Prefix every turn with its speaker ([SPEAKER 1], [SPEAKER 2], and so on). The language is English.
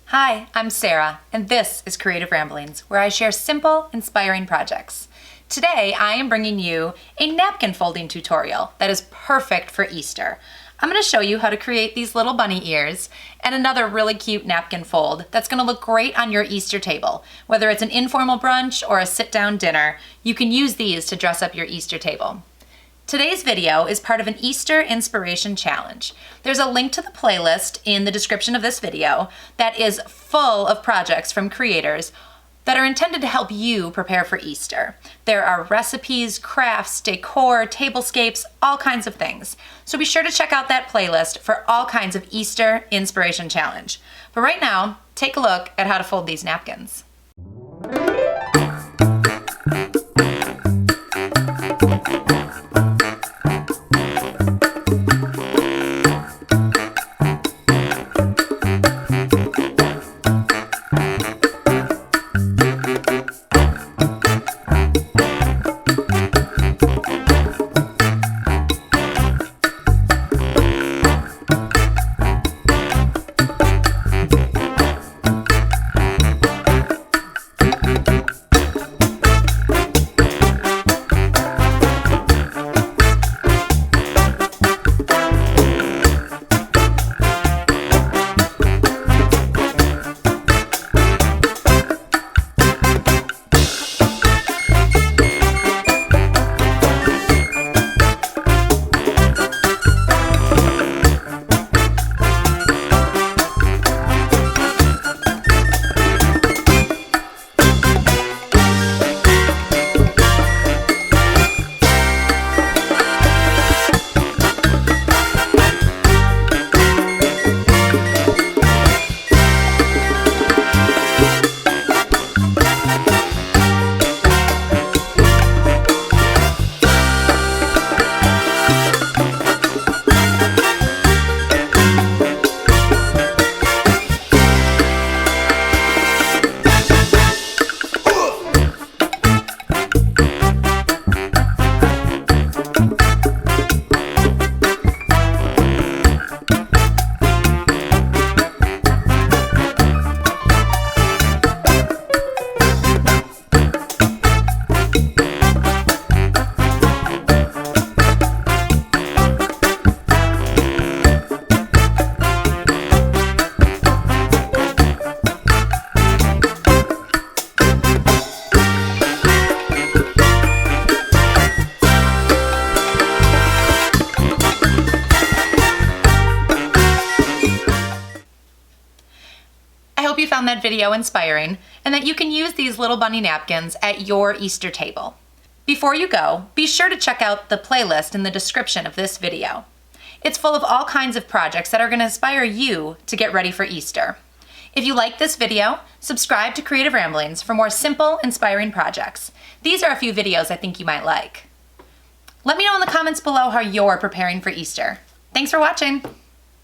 [SPEAKER 1] Hi, I'm Sarah, and this is Creative Ramblings, where I share simple, inspiring projects. Today, I am bringing you a napkin folding tutorial that is perfect for Easter. I'm going to show you how to create these little bunny ears and another really cute napkin fold that's going to look great on your Easter table. Whether it's an informal brunch or a sit-down dinner, you can use these to dress up your Easter table. Today's video is part of an Easter Inspiration Challenge. There's a link to the playlist in the description of this video that is full of projects from creators that are intended to help you prepare for Easter. There are recipes, crafts, decor, tablescapes, all kinds of things. So be sure to check out that playlist for all kinds of Easter Inspiration Challenge. But right now, take a look at how to fold these napkins. I hope you found that video inspiring and that you can use these little bunny napkins at your Easter table. Before you go, be sure to check out the playlist in the description of this video. It's full of all kinds of projects that are going to inspire you to get ready for Easter. If you like this video, subscribe to Creative Ramblings for more simple, inspiring projects. These are a few videos I think you might like. Let me know in the comments below how you're preparing for Easter. Thanks for watching!